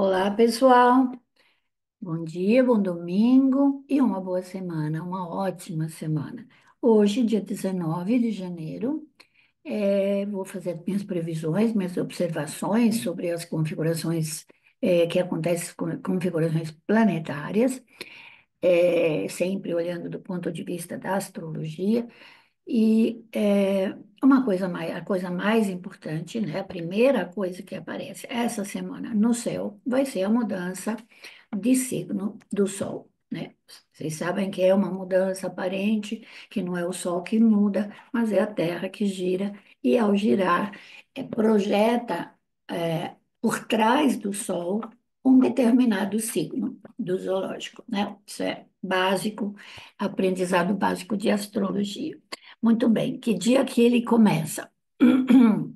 Olá, pessoal. Bom dia, bom domingo e uma boa semana, uma ótima semana. Hoje, dia 19 de janeiro, vou fazer minhas previsões, minhas observações sobre as configurações que acontecem com configurações planetárias, sempre olhando do ponto de vista da astrologia. E a coisa mais importante, né? A primeira coisa que aparece essa semana no céu vai ser a mudança de signo do Sol, né? Vocês sabem que é uma mudança aparente, que não é o Sol que muda, mas é a Terra que gira, e ao girar, projeta por trás do Sol um determinado signo do zoológico, né? Isso é básico, aprendizado básico de astrologia. Muito bem, que dia que ele começa?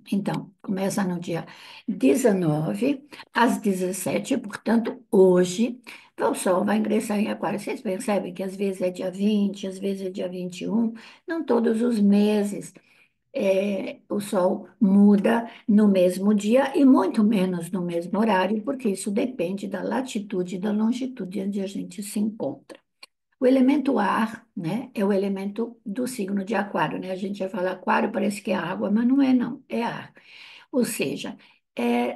Então, começa no dia 19 às 17, portanto, hoje, o Sol vai ingressar em Aquário. Vocês percebem que às vezes é dia 20, às vezes é dia 21, não todos os meses o Sol muda no mesmo dia e muito menos no mesmo horário, porque isso depende da latitude e da longitude onde a gente se encontra. O elemento ar, né, é o elemento do signo de Aquário, né? A gente vai falar Aquário, parece que é água, mas não é, não, é ar. Ou seja,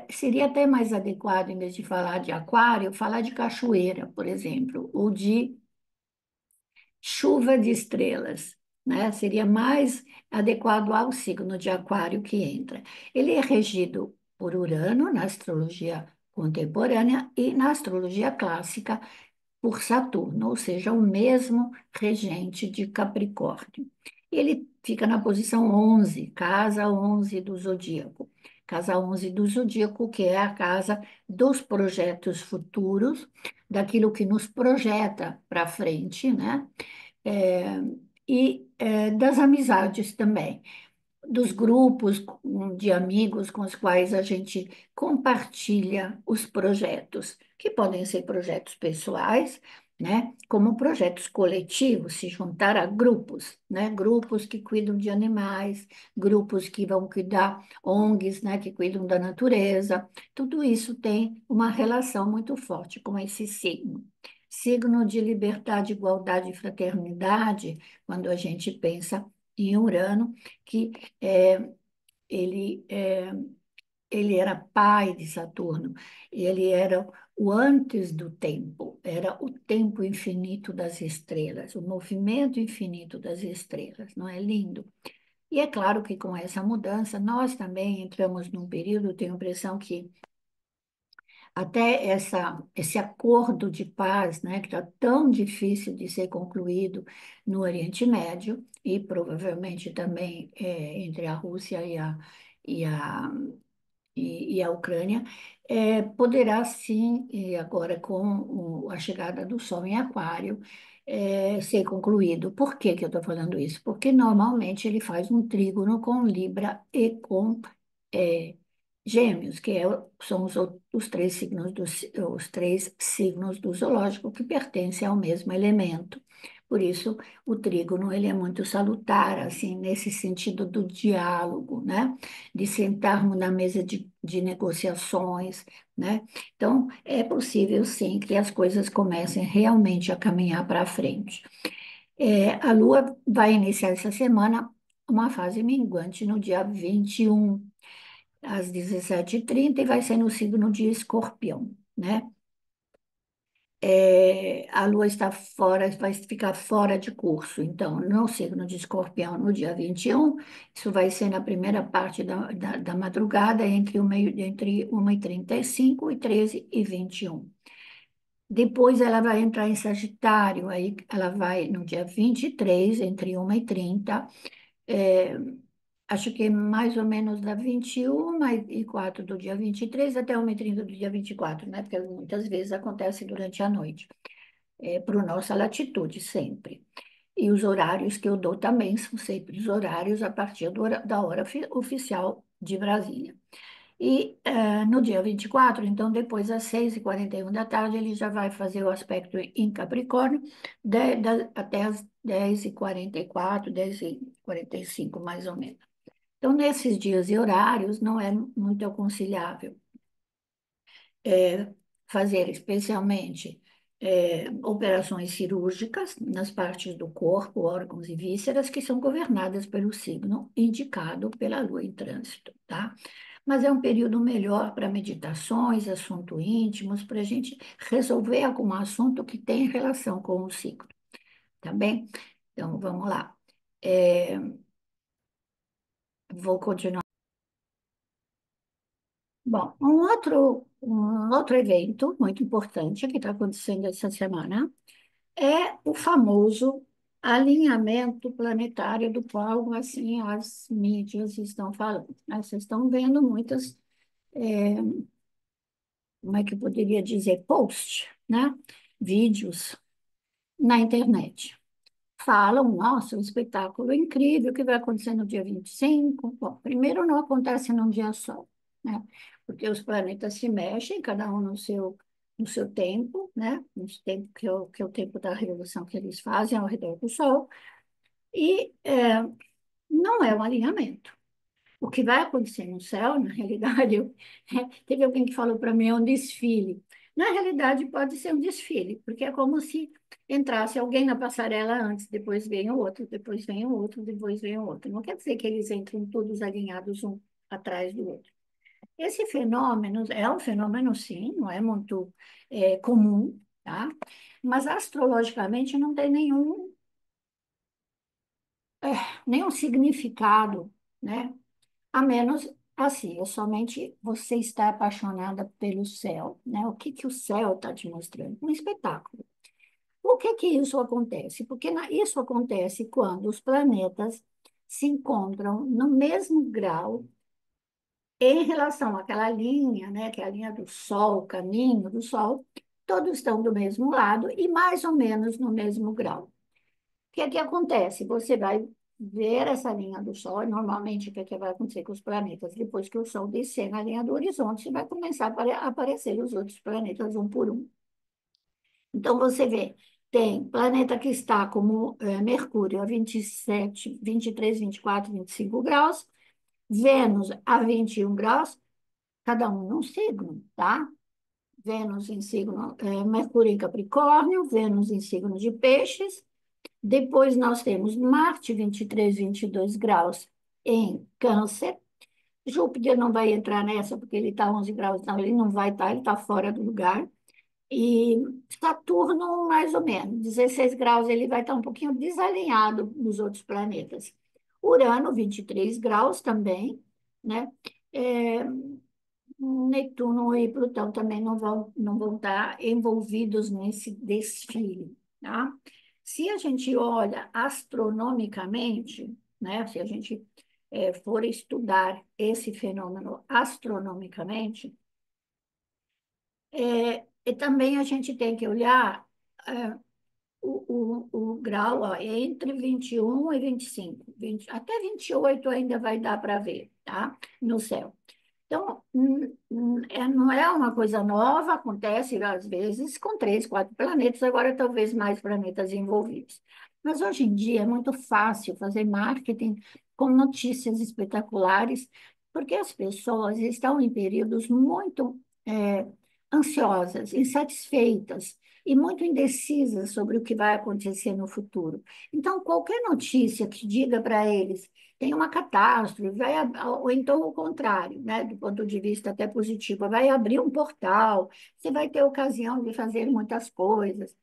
seria até mais adequado, em vez de falar de Aquário, falar de cachoeira, por exemplo, ou de chuva de estrelas, né? Seria mais adequado ao signo de Aquário que entra. Ele é regido por Urano na astrologia contemporânea e na astrologia clássica por Saturno, ou seja, o mesmo regente de Capricórnio. Ele fica na posição 11, casa 11 do zodíaco. Casa 11 do zodíaco, que é a casa dos projetos futuros, daquilo que nos projeta para frente, né? É, das amizades também, dos grupos de amigos com os quais a gente compartilha os projetos, que podem ser projetos pessoais, né, como projetos coletivos, se juntar a grupos, né, grupos que cuidam de animais, grupos que vão cuidar, ONGs, né, que cuidam da natureza, tudo isso tem uma relação muito forte com esse signo. Signo de liberdade, igualdade e fraternidade, quando a gente pensa em Urano, que é, ele, é, ele era pai de Saturno, ele era o antes do tempo, era o tempo infinito das estrelas, o movimento infinito das estrelas, não é lindo? E é claro que com essa mudança, nós também entramos num período, eu tenho a impressão que até esse acordo de paz, né, que está tão difícil de ser concluído no Oriente Médio e provavelmente também entre a Rússia e a, e a Ucrânia, poderá sim, e agora com a chegada do Sol em Aquário, ser concluído. Por que que eu estou falando isso? Porque normalmente ele faz um trígono com Libra e com é, Gêmeos, são os três signos os três signos do zoológico que pertencem ao mesmo elemento. Por isso, o trígono ele é muito salutar, assim, nesse sentido do diálogo, né? De sentarmos na mesa de negociações, né? Então, é possível, sim, que as coisas comecem realmente a caminhar para frente. A Lua vai iniciar essa semana uma fase minguante no dia 21 às 17h30 e vai ser no signo de Escorpião, né? A Lua está fora, vai ficar fora de curso, então, no signo de Escorpião, no dia 21, isso vai ser na primeira parte da madrugada, entre 1h35 e 13h21. Depois ela vai entrar em Sagitário, aí ela vai no dia 23, entre 1h30, acho que mais ou menos da 21h04 do dia 23 até 1h30 do dia 24, né? Porque muitas vezes acontece durante a noite, para nossa latitude, sempre. E os horários que eu dou também são sempre os horários a partir da hora oficial de Brasília. E no dia 24, então, depois às 6h41 da tarde, ele já vai fazer o aspecto em Capricórnio, até às 10h44, 10h45, mais ou menos. Então, nesses dias e horários, não é muito aconselhável fazer especialmente operações cirúrgicas nas partes do corpo, órgãos e vísceras que são governadas pelo signo indicado pela lua em trânsito, tá? Mas é um período melhor para meditações, assuntos íntimos, para a gente resolver algum assunto que tem relação com o signo, tá bem? Então, vamos lá. É, vou continuar. Bom, um outro evento muito importante que está acontecendo essa semana é o famoso alinhamento planetário do qual, assim, as mídias estão falando, né? Vocês estão vendo muitas, é, como é que eu poderia dizer, posts, né? Vídeos na internet. Falam, nossa, um espetáculo incrível que vai acontecer no dia 25. Bom, primeiro não acontece num dia só, né? Porque os planetas se mexem, cada um no seu tempo, né? No tempo que é o tempo da revolução que eles fazem ao redor do Sol, e não é um alinhamento. O que vai acontecer no céu, na realidade, teve alguém que falou para mim, é um desfile. Na realidade, pode ser um desfile, porque é como se entrasse alguém na passarela antes, depois vem o outro, depois vem o outro, depois vem o outro. Não quer dizer que eles entram todos alinhados um atrás do outro. Esse fenômeno é um fenômeno, sim, não é muito comum, tá? Mas astrologicamente não tem nenhum significado, né? A menos assim, é somente você está apaixonada pelo céu, né? O que que o céu está te mostrando? Um espetáculo. Por que que isso acontece? Porque isso acontece quando os planetas se encontram no mesmo grau em relação àquela linha, né? Que é a linha do Sol, o caminho do Sol, todos estão do mesmo lado e mais ou menos no mesmo grau. O que é que acontece? Você vai ver essa linha do Sol, e normalmente o que é que vai acontecer com os planetas? Depois que o Sol descer na linha do horizonte, vai começar a aparecer os outros planetas um por um. Então, você vê, tem planeta que está como Mercúrio a 27, 23, 24, 25 graus, Vênus a 21 graus, cada um num signo, tá? Vênus em signo, Mercúrio em Capricórnio, Vênus em signo de Peixes. Depois nós temos Marte, 23, 22 graus em Câncer. Júpiter não vai entrar nessa, porque ele está 11 graus, não, ele não vai estar, ele está fora do lugar. E Saturno, mais ou menos, 16 graus, ele vai estar um pouquinho desalinhado dos outros planetas. Urano, 23 graus também, né? É, Netuno e Plutão também não vão estar envolvidos nesse desfile, tá? Se a gente olha astronomicamente, né? Se a gente for estudar esse fenômeno astronomicamente, e também a gente tem que olhar é, o grau ó, entre 21 e 25, 20, até 28 ainda vai dar para ver, tá? No céu. Então, não é uma coisa nova, acontece às vezes com três, quatro planetas, agora talvez mais planetas envolvidos. Mas hoje em dia é muito fácil fazer marketing com notícias espetaculares, porque as pessoas estão em períodos muito ansiosas, insatisfeitas e muito indecisas sobre o que vai acontecer no futuro. Então, qualquer notícia que diga para eles tem uma catástrofe, ou então o contrário, né, do ponto de vista até positivo, vai abrir um portal, você vai ter ocasião de fazer muitas coisas.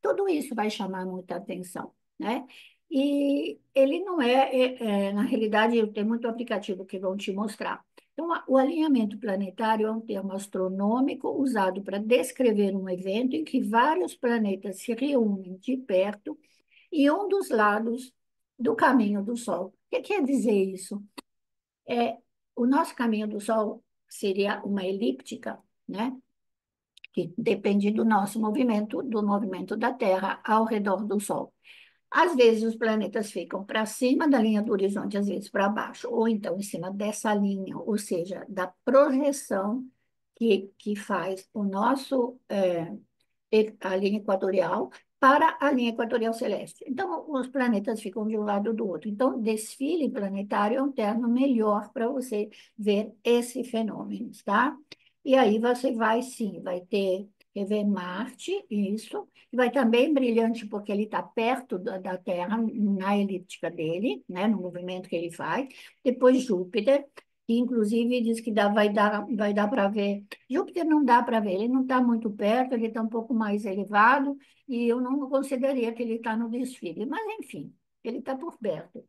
Tudo isso vai chamar muita atenção, né? E ele não na realidade, tem muito aplicativo que vão te mostrar. Então, o alinhamento planetário é um termo astronômico usado para descrever um evento em que vários planetas se reúnem de perto e um dos lados do caminho do Sol. O que quer dizer isso? É, o nosso caminho do Sol seria uma elíptica, né? Que depende do movimento da Terra ao redor do Sol. Às vezes os planetas ficam para cima da linha do horizonte, às vezes para baixo, ou então em cima dessa linha, ou seja, da projeção que faz o nosso a linha equatorial para a linha equatorial celeste. Então, os planetas ficam de um lado do outro. Então, desfile planetário é um termo melhor para você ver esse fenômeno, tá? E aí você vai, sim, vai ter rever Marte, isso, e vai estar bem brilhante porque ele está perto da Terra, na elíptica dele, né, no movimento que ele faz. Depois Júpiter, que inclusive diz que vai dar para ver. Júpiter não dá para ver, ele não está muito perto, ele está um pouco mais elevado, e eu não consideraria que ele está no desfile, mas enfim, ele está por perto.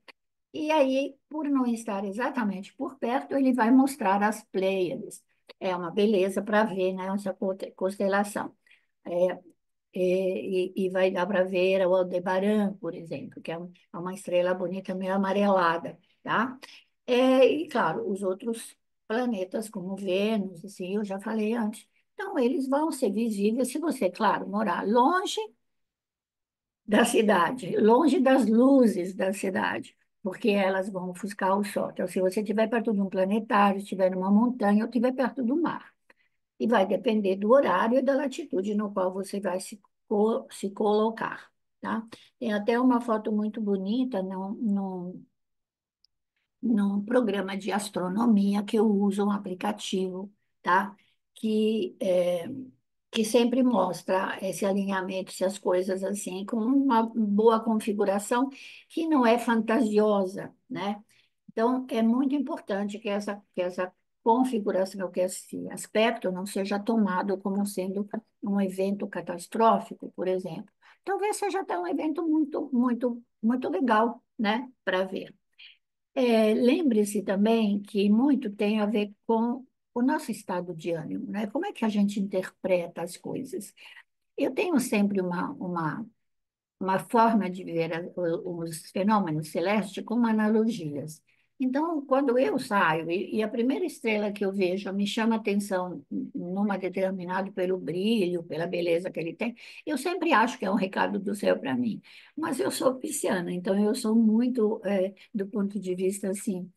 E aí, por não estar exatamente por perto, ele vai mostrar as Pleiades. É uma beleza para ver, né, essa constelação. É, e vai dar para ver o Aldebaran, por exemplo, que é uma estrela bonita, meio amarelada, tá? E, claro, os outros planetas, como Vênus, assim, eu já falei antes. Então, eles vão ser visíveis se você, claro, morar longe da cidade, longe das luzes da cidade, porque elas vão ofuscar o sol. Então, se você estiver perto de um planetário, estiver numa montanha ou estiver perto do mar, e vai depender do horário e da latitude no qual você vai se colocar, tá? Tem até uma foto muito bonita num programa de astronomia que eu uso, um aplicativo, tá? Que que sempre mostra esse alinhamento, essas coisas assim, com uma boa configuração que não é fantasiosa, né? Então, é muito importante que essa configuração, que esse aspecto não seja tomado como sendo um evento catastrófico, por exemplo. Talvez seja até um evento muito legal, né, para ver. Lembre-se também que muito tem a ver com o nosso estado de ânimo, né? Como é que a gente interpreta as coisas? Eu tenho sempre uma forma de ver os fenômenos celestes como analogias. Então, quando eu saio e a primeira estrela que eu vejo me chama a atenção numa determinado pelo brilho, pela beleza que ele tem, eu sempre acho que é um recado do céu para mim. Mas eu sou pisciana, então eu sou muito, do ponto de vista assim,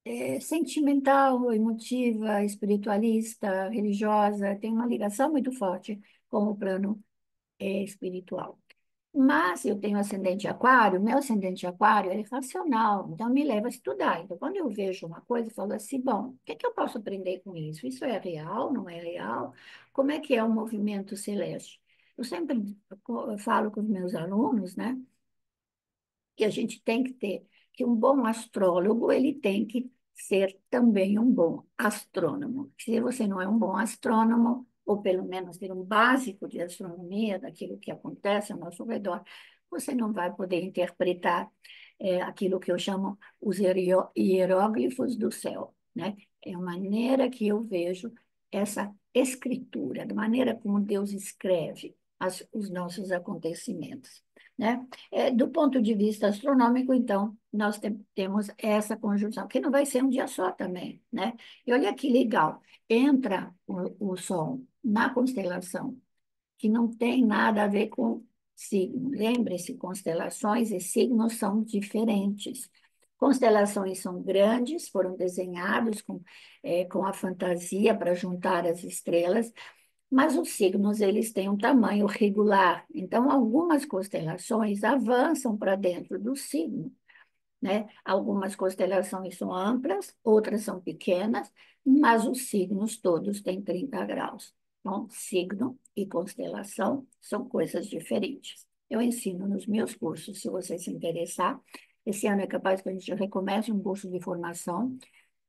é, sentimental, emotiva, espiritualista, religiosa, tem uma ligação muito forte com o plano espiritual. Mas eu tenho ascendente aquário, meu ascendente aquário ele é racional, então me leva a estudar. Então, quando eu vejo uma coisa, eu falo assim, bom, o que é que eu posso aprender com isso? Isso é real, não é real? Como é que é o movimento celeste? Eu sempre falo com os meus alunos, né? Que a gente tem que ter, que um bom astrólogo, ele tem que ser também um bom astrônomo. Se você não é um bom astrônomo, ou pelo menos ter um básico de astronomia, daquilo que acontece ao nosso redor, você não vai poder interpretar aquilo que eu chamo os hieróglifos do céu, né? É a maneira que eu vejo essa escritura, da maneira como Deus escreve os nossos acontecimentos, né? Do ponto de vista astronômico, então, nós temos essa conjunção, que não vai ser um dia só também, né? E olha que legal, entra o Sol na constelação, que não tem nada a ver com signo. Lembre-se, constelações e signos são diferentes. Constelações são grandes, foram desenhados com a fantasia para juntar as estrelas, mas os signos, eles têm um tamanho regular. Então, algumas constelações avançam para dentro do signo, né? Algumas constelações são amplas, outras são pequenas, mas os signos todos têm 30 graus. Então, signo e constelação são coisas diferentes. Eu ensino nos meus cursos, se você se interessar. Esse ano é capaz que a gente recomece um curso de formação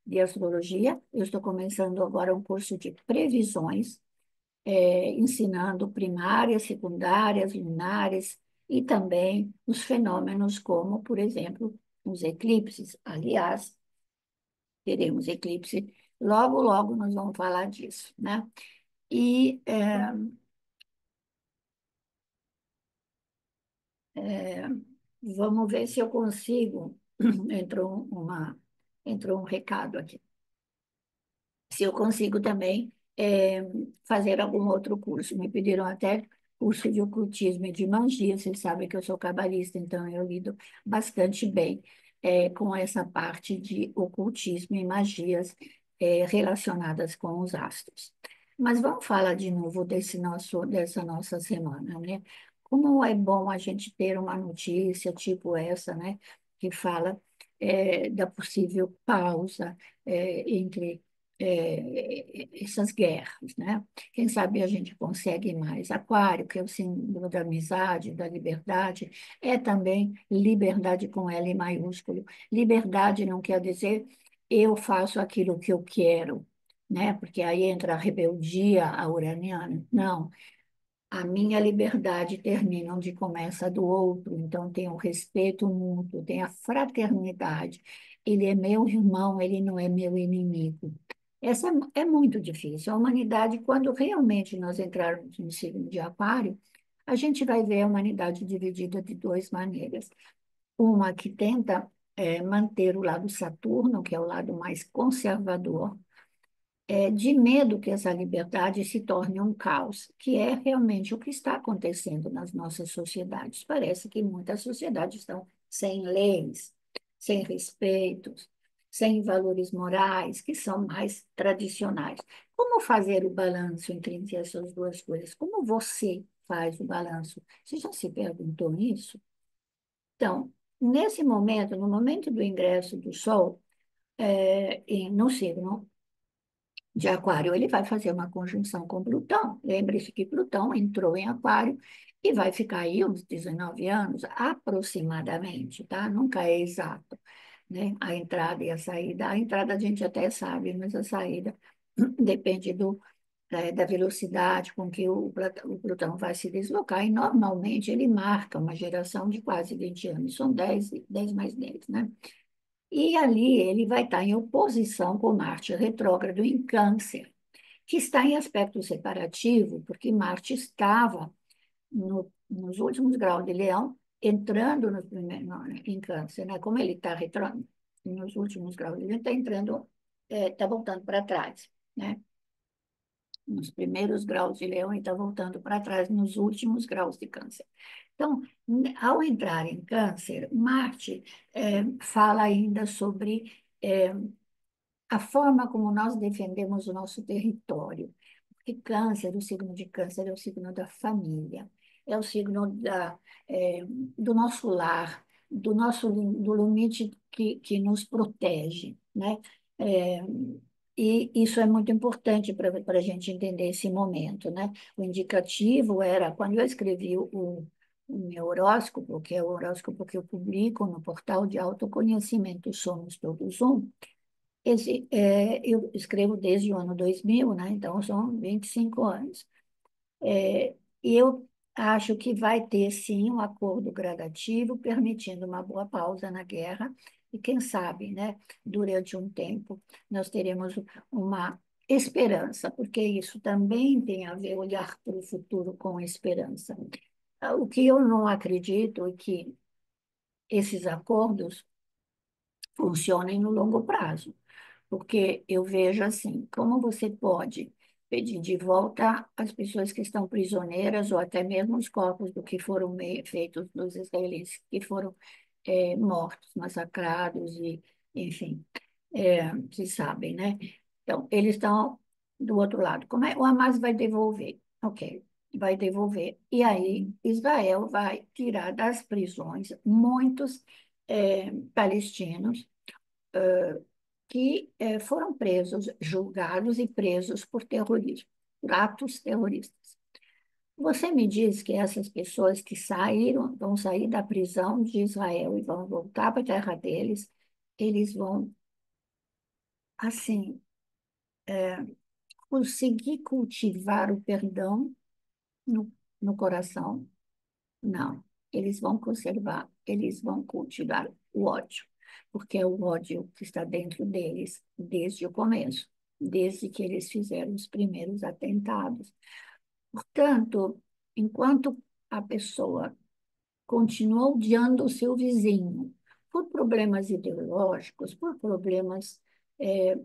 de astrologia. Eu estou começando agora um curso de previsões, ensinando primárias, secundárias, lunares e também os fenômenos como, por exemplo, os eclipses. Aliás, teremos eclipse, logo nós vamos falar disso, né? E vamos ver se eu consigo. Entrou um recado aqui. Se eu consigo também fazer algum outro curso. Me pediram até curso de ocultismo e de magia. Vocês sabem que eu sou cabalista, então eu lido bastante bem com essa parte de ocultismo e magias relacionadas com os astros. Mas vamos falar de novo dessa nossa semana, né? Como é bom a gente ter uma notícia tipo essa, né? Que fala da possível pausa entre essas guerras, né? Quem sabe a gente consegue mais. Aquário, que é o símbolo da amizade, da liberdade, é também liberdade com L maiúsculo. Liberdade não quer dizer eu faço aquilo que eu quero, né? Porque aí entra a rebeldia a uraniana. Não, a minha liberdade termina onde começa a do outro, então tem o respeito mútuo, tem a fraternidade. Ele é meu irmão, ele não é meu inimigo. Essa é muito difícil. A humanidade, quando realmente nós entrarmos no signo de Aquário, a gente vai ver a humanidade dividida de duas maneiras. Uma que tenta manter o lado Saturno, que é o lado mais conservador, de medo que essa liberdade se torne um caos, que é realmente o que está acontecendo nas nossas sociedades. Parece que muitas sociedades estão sem leis, sem respeitos, sem valores morais, que são mais tradicionais. Como fazer o balanço entre essas duas coisas? Como você faz o balanço? Você já se perguntou isso? Então, nesse momento, no momento do ingresso do Sol, no signo de Aquário, ele vai fazer uma conjunção com Plutão. Lembre-se que Plutão entrou em Aquário e vai ficar aí uns 19 anos, aproximadamente, tá? Nunca é exato, né? A entrada e a saída. A entrada a gente até sabe, mas a saída depende da velocidade com que o Plutão vai se deslocar. E, normalmente, ele marca uma geração de quase 20 anos. São 10 mais 10, né? E ali ele vai estar em oposição com Marte retrógrado em Câncer, que está em aspecto separativo, porque Marte estava nos últimos graus de Leão, entrando em Câncer, né? Como ele está retrógrado nos últimos graus, ele está entrando, está voltando para trás, né? Nos primeiros graus de Leão e está voltando para trás nos últimos graus de Câncer. Então, ao entrar em Câncer, Marte fala ainda sobre a forma como nós defendemos o nosso território. Porque Câncer, o signo de Câncer é o signo da família, é o signo do nosso lar, do limite que nos protege, né? É, e isso é muito importante para a gente entender esse momento, né? O indicativo era, quando eu escrevi o meu horóscopo, que é o horóscopo que eu publico no portal de autoconhecimento Somos Todos Um, eu escrevo desde o ano 2000, né? Então são 25 anos. E eu acho que vai ter, sim, um acordo gradativo, permitindo uma boa pausa na guerra, e quem sabe, né, durante um tempo, nós teremos uma esperança, porque isso também tem a ver, olhar para o futuro com esperança. O que eu não acredito é que esses acordos funcionem no longo prazo, porque eu vejo assim, como você pode pedir de volta as pessoas que estão prisioneiras ou até mesmo os corpos do que foram feitos dos israelenses que foram mortos, massacrados e, enfim, vocês sabem, né? Então, eles estão do outro lado. Como é? O Hamas vai devolver. Ok, vai devolver. E aí, Israel vai tirar das prisões muitos palestinos que foram presos, julgados e presos por terrorismo, por atos terroristas. Você me diz que essas pessoas que saíram, vão sair da prisão de Israel e vão voltar para a terra deles, eles vão, assim, conseguir cultivar o perdão no, no coração? Não. Eles vão conservar, eles vão cultivar o ódio, porque é o ódio que está dentro deles desde o começo, desde que eles fizeram os primeiros atentados. Portanto, enquanto a pessoa continua odiando o seu vizinho por problemas ideológicos, por problemas eh,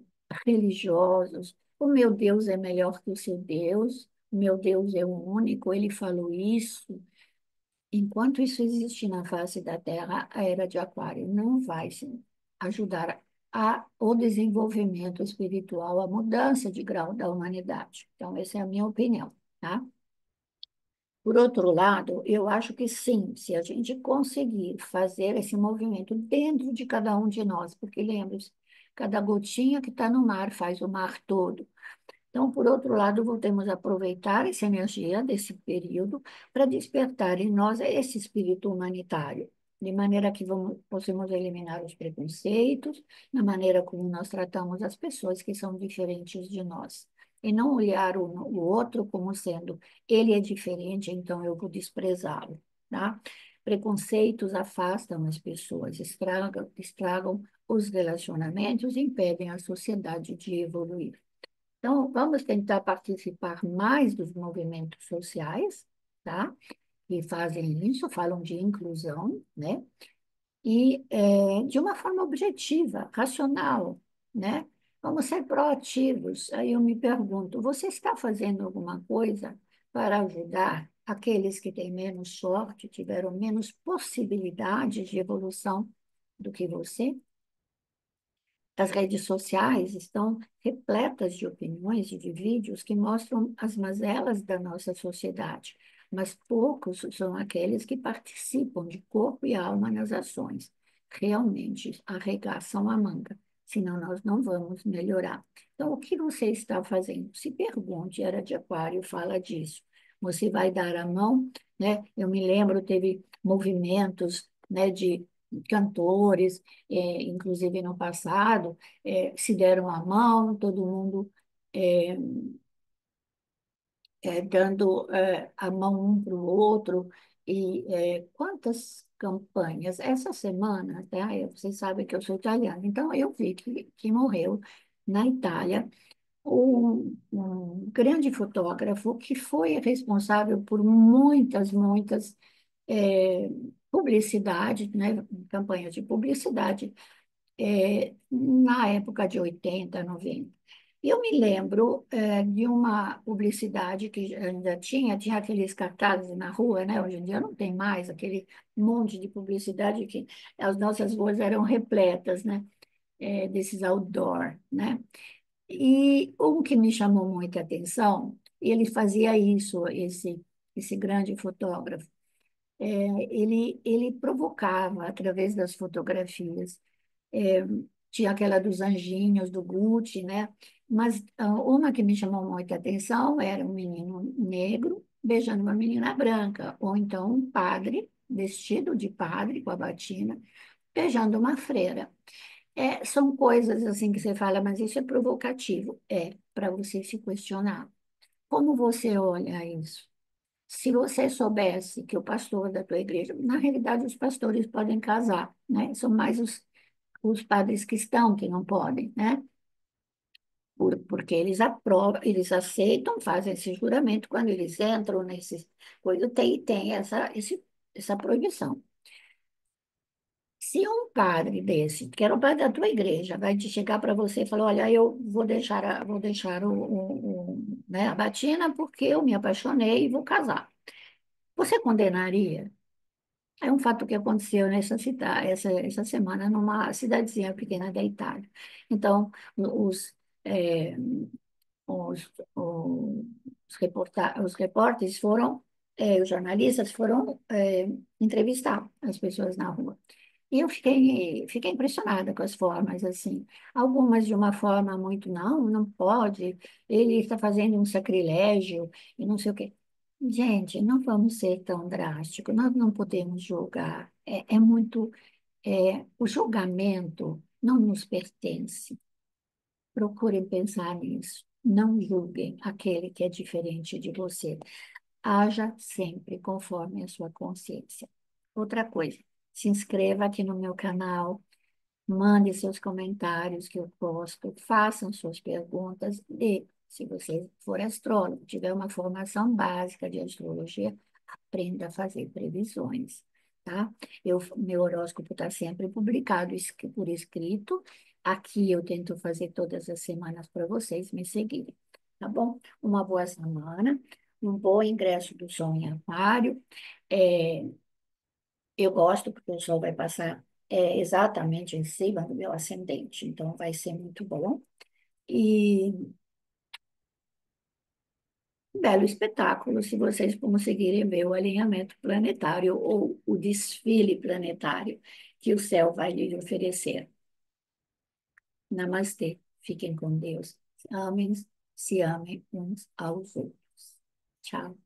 religiosos, o meu Deus é melhor que o seu Deus, o meu Deus é o único, ele falou isso. Enquanto isso existe na face da Terra, a era de Aquário não vai sim, ajudar o desenvolvimento espiritual, a mudança de grau da humanidade. Então, essa é a minha opinião, tá? Por outro lado, eu acho que sim, se a gente conseguir fazer esse movimento dentro de cada um de nós, porque lembre-se, Cada gotinha que está no mar faz o mar todo. Então, por outro lado, voltemos a aproveitar essa energia desse período para despertar em nós esse espírito humanitário, de maneira que possamos eliminar os preconceitos, na maneira como nós tratamos as pessoas que são diferentes de nós. E não olhar o outro como sendo ele é diferente, então eu vou desprezá-lo, tá? Preconceitos afastam as pessoas, estragam os relacionamentos e impedem a sociedade de evoluir. Então, vamos tentar participar mais dos movimentos sociais, tá? Que fazem isso, falam de inclusão, né? E de uma forma objetiva, racional, né? Vamos ser proativos. Aí eu me pergunto, você está fazendo alguma coisa para ajudar aqueles que têm menos sorte, tiveram menos possibilidades de evolução do que você? As redes sociais estão repletas de opiniões e de vídeos que mostram as mazelas da nossa sociedade, mas poucos são aqueles que participam de corpo e alma nas ações. Realmente arregaçam a manga, senão nós não vamos melhorar. Então, o que você está fazendo? Se pergunte, Era de Aquário fala disso. Você vai dar a mão, né? Eu me lembro, teve movimentos, né, de cantores, inclusive no passado, se deram a mão, todo mundo é, dando a mão um para o outro. E quantas campanhas? Essa semana, tá? Vocês sabem que eu sou italiana, então eu vi que morreu na Itália um grande fotógrafo que foi responsável por muitas é, publicidades, né, campanhas de publicidade na época de 80, 90. E eu me lembro de uma publicidade que ainda tinha aqueles cartazes na rua, né? Hoje em dia não tem mais aquele monte de publicidade que as nossas ruas eram repletas, né? Desses outdoor, né? E um que me chamou muita atenção, ele fazia isso, esse grande fotógrafo. Ele provocava através das fotografias. É, tinha aquela dos anjinhos, do Gucci, né? Mas uma que me chamou muita atenção era um menino negro beijando uma menina branca, ou então um padre vestido de padre com a batina beijando uma freira. São coisas assim que você fala, mas isso é provocativo. Para você se questionar. Como você olha isso? Se você soubesse que o pastor da tua igreja, na realidade, os pastores podem casar, né? São mais os padres cristãos que não podem, né? Porque eles aprovam, eles aceitam, fazem esse juramento quando eles entram nesse coisa, tem essa proibição. Se um padre desse, que era o padre da tua igreja, vai te chegar para você e falar, olha, eu vou deixar né, a batina porque eu me apaixonei e vou casar. Você condenaria? É um fato que aconteceu essa semana numa cidadezinha pequena da Itália. Então, eh, os repórteres foram, os jornalistas foram entrevistar as pessoas na rua. E eu fiquei impressionada com as formas, assim. Algumas de uma forma muito, não pode, ele está fazendo um sacrilégio e não sei o quê. Gente, não vamos ser tão drásticos, nós não podemos julgar. O julgamento não nos pertence. Procurem pensar nisso. Não julguem aquele que é diferente de você. Haja sempre conforme a sua consciência. Outra coisa, se inscreva aqui no meu canal, mande seus comentários que eu posto, façam suas perguntas e, se você for astrólogo, tiver uma formação básica de astrologia, aprenda a fazer previsões, tá? Meu horóscopo está sempre publicado por escrito. Aqui eu tento fazer todas as semanas para vocês me seguirem, tá bom? Uma boa semana, um bom ingresso do Sol em Aquário. É, eu gosto porque o Sol vai passar exatamente em cima do meu ascendente, então vai ser muito bom. E um belo espetáculo se vocês conseguirem ver o alinhamento planetário ou o desfile planetário que o céu vai lhe oferecer. Namastê. Fiquem com Deus. Amem, se amem uns aos outros. Tchau.